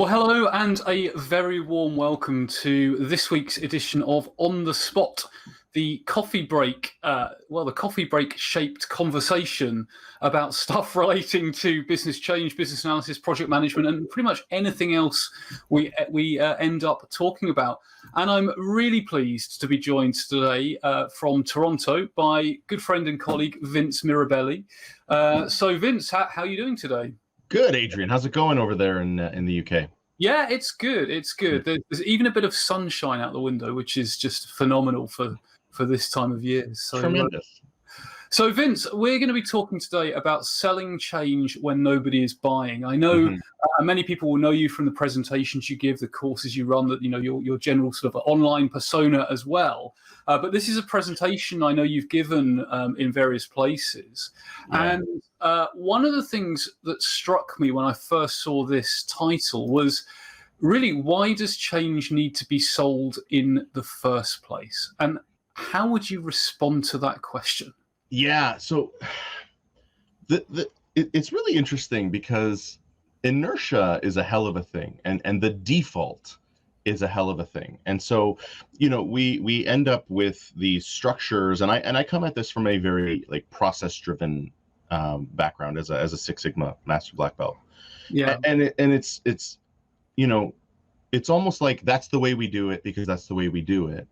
Well, hello, and a very warm welcome to this week's edition of On the Spot, the coffee break. The coffee break shaped conversation about stuff relating to business change, business analysis, project management, and pretty much anything else we end up talking about. And I'm really pleased to be joined today from Toronto by good friend and colleague Vince Mirabelli. So, Vince, how are you doing today? Good, Adrian. How's it going over there in the UK? Yeah, it's good. It's good. There's even a bit of sunshine out the window, which is just phenomenal for this time of year. So tremendous. So, Vince, we're going to be talking today about selling change when nobody is buying. I know many people will know you from the presentations you give, the courses you run, that your general sort of online persona as well. But this is a presentation I know you've given in various places. Yeah. And one of the things that struck me when I first saw this title was really, why does change need to be sold in the first place? And how would you respond to that question? Yeah, so it's really interesting because inertia is a hell of a thing, and the default is a hell of a thing. And so, we end up with these structures, and I come at this from a very process-driven background as a Six Sigma Master Black Belt. Yeah, and it's it's almost like that's the way we do it because that's the way we do it,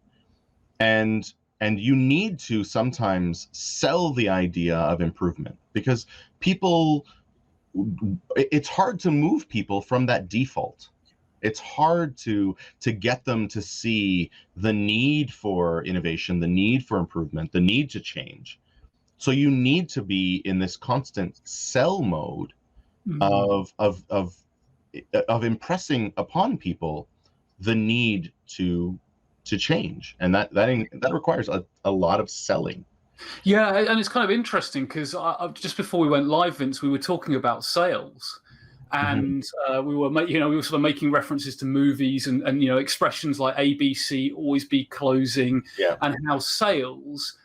and you need to sometimes sell the idea of improvement because it's hard to move people from that default. It's hard to get them to see the need for innovation, the need for improvement, the need to change. So you need to be in this constant sell mode of impressing upon people the need to change, and that requires a lot of selling. Yeah, and it's kind of interesting because just before we went live, Vince, we were talking about sales, and we were sort of making references to movies and expressions like ABC, always be closing, and how sales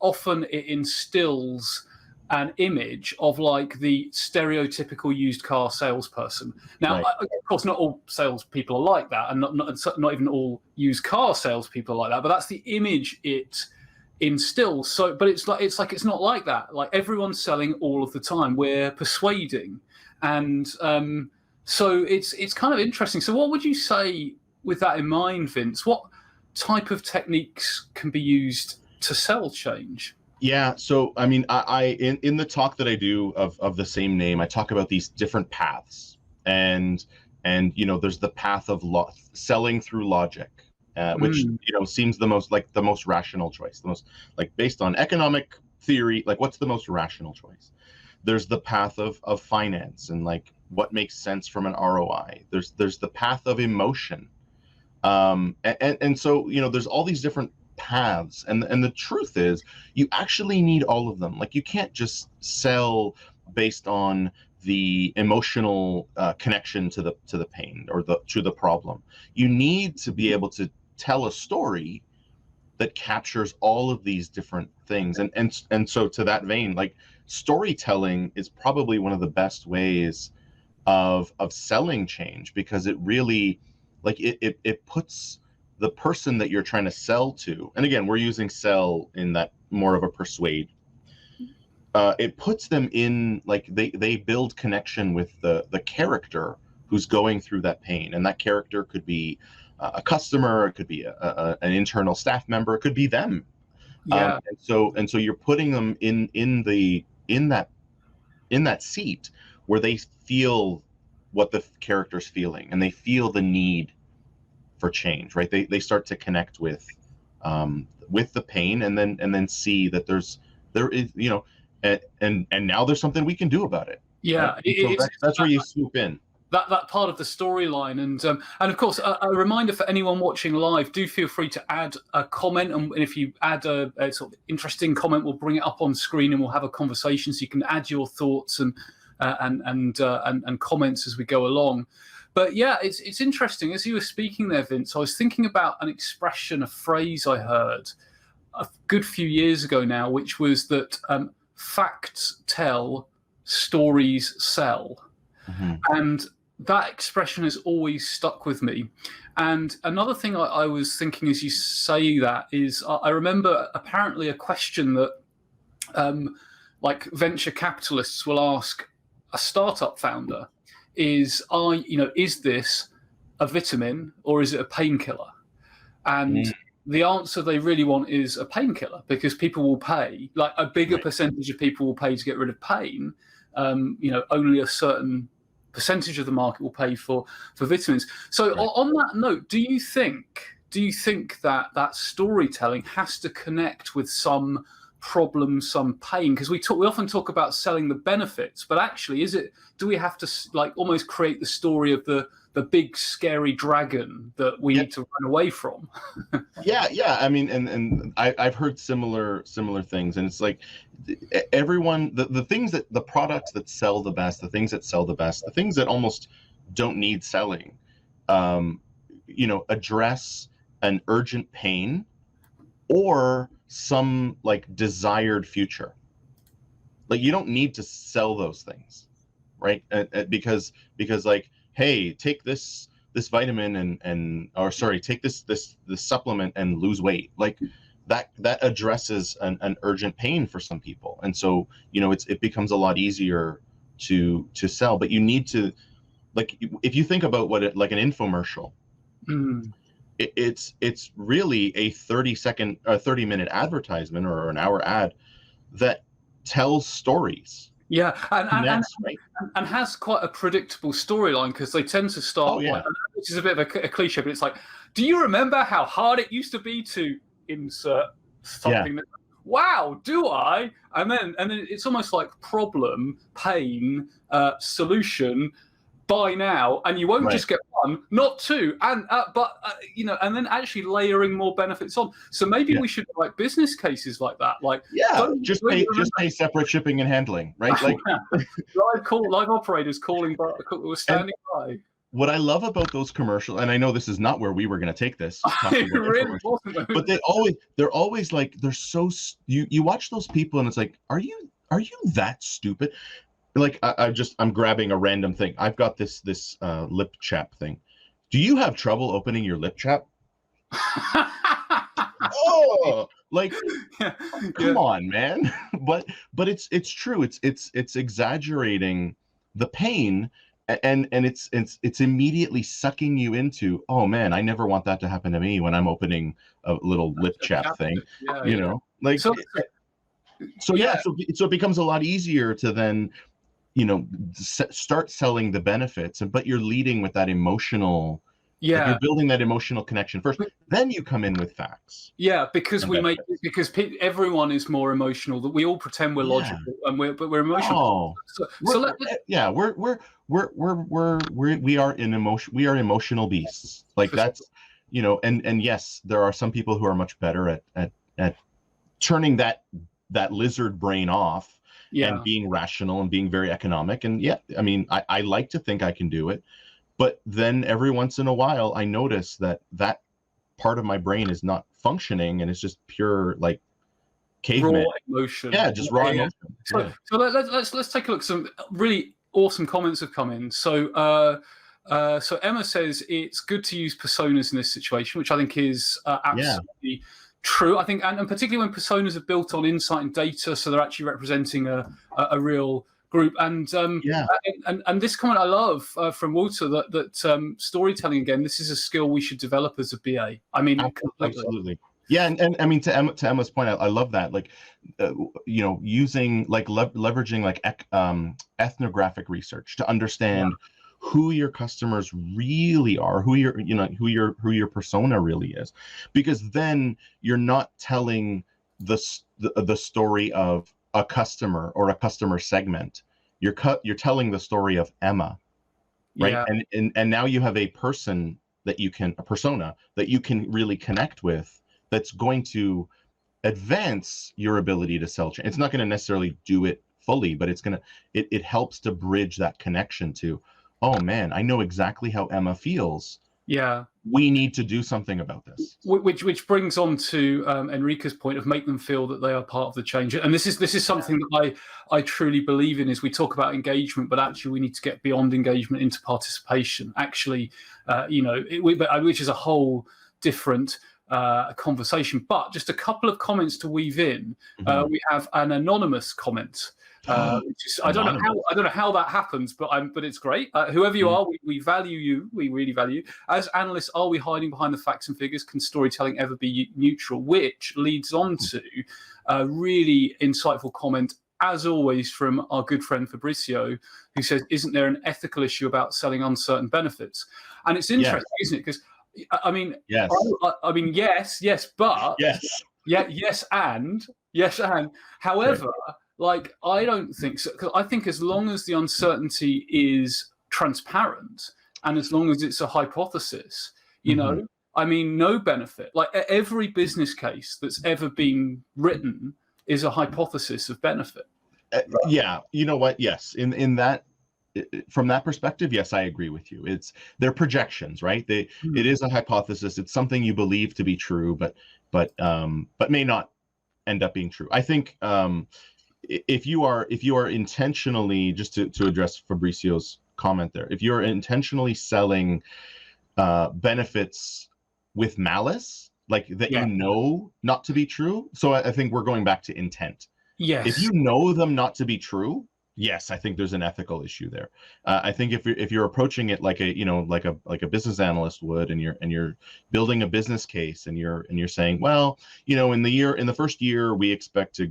often it instills an image of the stereotypical used car salesperson. Now, of course, not all salespeople are like that, and not even all used car salespeople are like that. But that's the image it instills. So, but it's not like that. Everyone's selling all of the time. We're persuading, and so it's kind of interesting. So, what would you say with that in mind, Vince? What type of techniques can be used to sell change? Yeah, so I mean, I in the talk that I do of the same name, I talk about these different paths, and there's the path of selling through logic, which seems the most rational choice, the most based on economic theory, what's the most rational choice. There's the path of finance and what makes sense from an ROI. There's the path of emotion, and so there's all these different paths, and the truth is you actually need all of them. You can't just sell based on the emotional connection to the pain or to the problem. You need to be able to tell a story that captures all of these different things, and so to that vein, storytelling is probably one of the best ways of selling change, because it really it puts the person that you're trying to sell to, and again, we're using sell in that more of a persuade. It puts them in they build connection with the character who's going through that pain, and that character could be a customer, it could be an internal staff member, it could be them. Yeah. And so you're putting them in that seat where they feel what the character's feeling, and they feel the need for change, right? They start to connect with the pain, and then see that there is and now there's something we can do about it. Yeah, right? So that's where you swoop in. That part of the storyline, and of course, a reminder for anyone watching live: do feel free to add a comment, and if you add a sort of interesting comment, we'll bring it up on screen and we'll have a conversation. So you can add your thoughts and comments as we go along. But yeah, it's interesting. As you were speaking there, Vince, I was thinking about an expression, a phrase I heard a good few years ago now, which was that facts tell, stories sell. And that expression has always stuck with me. And another thing I was thinking as you say that is, I remember apparently a question that like venture capitalists will ask a startup founder is, is this a vitamin or is it a painkiller? And the answer they really want is a painkiller, because people will pay, like a bigger percentage of people will pay to get rid of pain. Only a certain percentage of the market will pay for vitamins. So on that note, do you think that storytelling has to connect with some problem, some pain? Because we often talk about selling the benefits, but actually, do we have to like almost create the story of the big scary dragon that we need to run away from? Yeah. I mean, and I've heard similar things, and it's like everyone, the things that the products that sell the best, the things that almost don't need selling, address an urgent pain or some like desired future. Like you don't need to sell those things, right? Because like, hey, take this vitamin take this supplement and lose weight. Like that addresses an urgent pain for some people, and so it becomes a lot easier to sell. But you need to, like, if you think about like an infomercial, it's really a 30-second or 30-minute advertisement or an hour ad that tells stories. Yeah, and has quite a predictable storyline, because they tend to start, which is a bit of a cliche, but it's like, do you remember how hard it used to be to insert something? Wow, do I? And then it's almost like problem, pain, solution, buy now, and you won't just get one, not two, and and then actually layering more benefits on. So maybe we should like business cases like that, like just pay separate shipping and handling, right? Like live operators calling, were standing by. What I love about those commercials, and I know this is not where we were going to take this, it really wasn't, but they're always like, they're so, you watch those people and it's like, are you that stupid? Like I'm grabbing a random thing. I've got this lip chap thing. Do you have trouble opening your lip chap? Like come on, man. But it's true. It's exaggerating the pain, and it's immediately sucking you into, oh man, I never want that to happen to me when I'm opening a little lip chap thing. Like so it becomes a lot easier to then start selling the benefits, but you're leading with that emotional, you're building that emotional connection first, then you come in with facts. Because everyone is more emotional, that we all pretend we're logical, but we're emotional. We are emotional beasts, like that's and yes, there are some people who are much better at turning that lizard brain off and being rational and being very economic. And I mean, I like to think I can do it, but then every once in a while I notice that part of my brain is not functioning, and it's just pure like caveman raw emotion. Just raw emotion. So let's take a look. Some really awesome comments have come in. So Emma says it's good to use personas in this situation, which I think is absolutely true. I think, and particularly when personas are built on insight and data, so they're actually representing a real group. And and this comment I love from Walter, that storytelling, again, this is a skill we should develop as a BA. I mean, absolutely. Yeah, and I mean, to Emma's point, I love that. Like, using like leveraging like ethnographic research to understand who your customers really are, who your persona really is, because then you're not telling the story of a customer or a customer segment. You're telling the story of Emma, right? And now you have a persona that you can really connect with, that's going to advance your ability to sell. It's not going to necessarily do it fully, but it helps to bridge that connection to, oh man, I know exactly how Emma feels. we need to do something about this. Which brings on to Enrica's point of make them feel that they are part of the change. And this is something that I truly believe in. Is we talk about engagement, but actually we need to get beyond engagement into participation. Actually, which is a whole different conversation. But just a couple of comments to weave in. We have an anonymous comment. Which is, I don't know how that happens, but it's great. Whoever you are, we value you. We really value you. As analysts, are we hiding behind the facts and figures? Can storytelling ever be neutral? Which leads on to a really insightful comment, as always, from our good friend Fabrizio, who says, "Isn't there an ethical issue about selling uncertain benefits?" And it's interesting, isn't it? Because I mean, yes, but yes, and however. Right. Like, I don't think so. 'Cause I think as long as the uncertainty is transparent and as long as it's a hypothesis, you know, I mean, no benefit. Like, every business case that's ever been written is a hypothesis of benefit. Yeah, you know what? Yes, in that, from that perspective, yes, I agree with you. They're projections, right? It is a hypothesis. It's something you believe to be true, but may not end up being true. I think. If you are intentionally, just to address Fabrizio's comment there, if you're intentionally selling benefits with malice, like that, you know not to be true. So I think we're going back to intent. Yes. If you know them not to be true, yes, I think there's an ethical issue there. I think if you're approaching it like a business analyst would, and you're building a business case, and you're saying, well, in the first year we expect to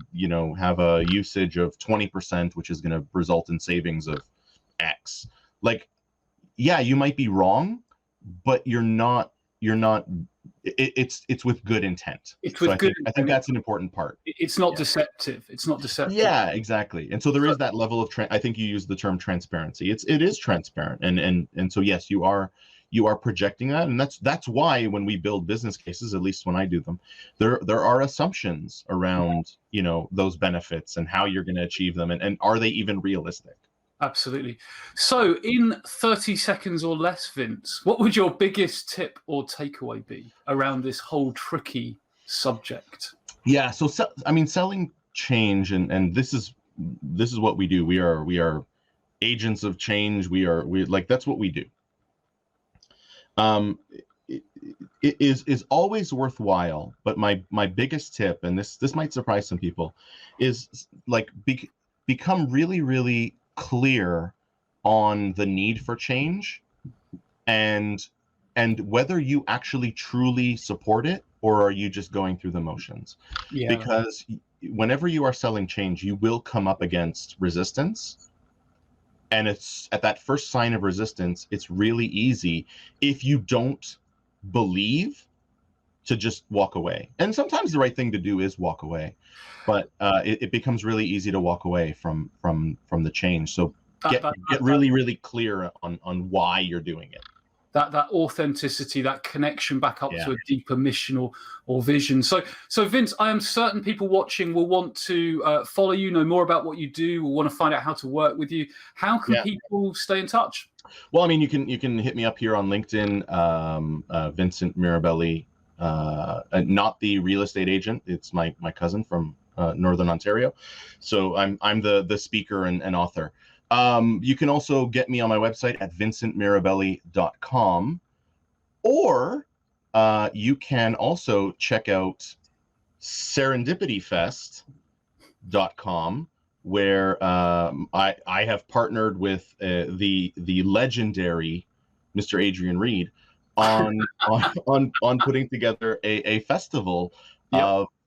have a usage of 20%, which is going to result in savings of X. Like, yeah, you might be wrong, but you're not. It's with good intent. I think that's an important part. It's not deceptive. It's not deceptive. Yeah, exactly. And so there is that level of I think you used the term transparency. It is transparent, and so yes, you are projecting that, and that's why when we build business cases, at least when I do them, there are assumptions around those benefits and how you're going to achieve them, and are they even realistic? Absolutely. So in 30 seconds or less, Vince, what would your biggest tip or takeaway be around this whole tricky subject? Yeah. So I mean, selling change, and this is what we do. We are agents of change. We that's what we do. It is always worthwhile, but my biggest tip, and this might surprise some people, is like become really, really clear on the need for change, and whether you actually truly support it, or are you just going through the motions. Because whenever you are selling change, you will come up against resistance, and it's at that first sign of resistance, it's really easy, if you don't believe, to just walk away. And sometimes the right thing to do is walk away, but it becomes really easy to walk away from the change. So get really, really clear on why you're doing it. That authenticity, that connection back up to a deeper mission or vision. So Vince, I am certain people watching will want to follow you, know more about what you do, will want to find out how to work with you. How can people stay in touch? Well, I mean, you can hit me up here on LinkedIn, Vincent Mirabelli. Not the real estate agent. It's my cousin from Northern Ontario. So I'm the speaker and author. You can also get me on my website at vincentmirabelli.com, or you can also check out serendipityfest.com, where I have partnered with the legendary Mr. Adrian Reed on putting together a festival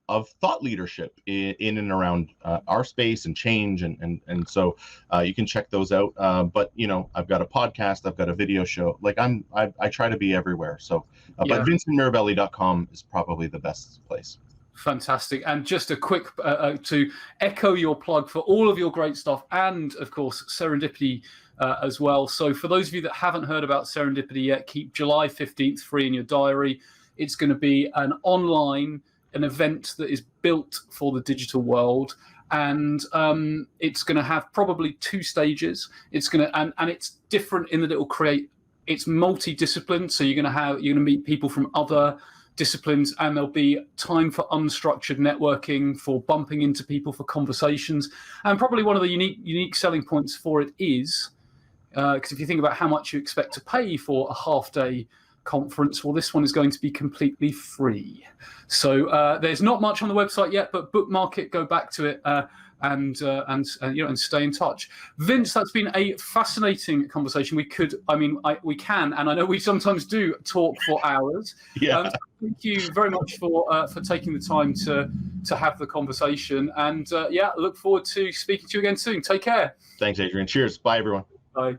of thought leadership in and around our space and change, and so you can check those out. But I've got a podcast, I've got a video show. Like I try to be everywhere. So, but vincentmirabelli.com is probably the best place. Fantastic. And just a quick to echo your plug for all of your great stuff, and of course Serendipity as well. So for those of you that haven't heard about Serendipity yet, keep July 15th free in your diary. It's going to be an event that is built for the digital world, and it's going to have probably 2 stages. It's going to and it's different in that it will create It's multidisciplined, so you're going to meet people from other disciplines, and there'll be time for unstructured networking, for bumping into people, for conversations. And probably one of the unique selling points for it is, because if you think about how much you expect to pay for a half-day conference, well, this one is going to be completely free. So there's not much on the website yet, but bookmark it, go back to it, and stay in touch. Vince, that's been a fascinating conversation. We can, and I know we sometimes do talk for hours. Yeah. Thank you very much for taking the time to have the conversation, and look forward to speaking to you again soon. Take care. Thanks, Adrian. Cheers. Bye, everyone. Bye.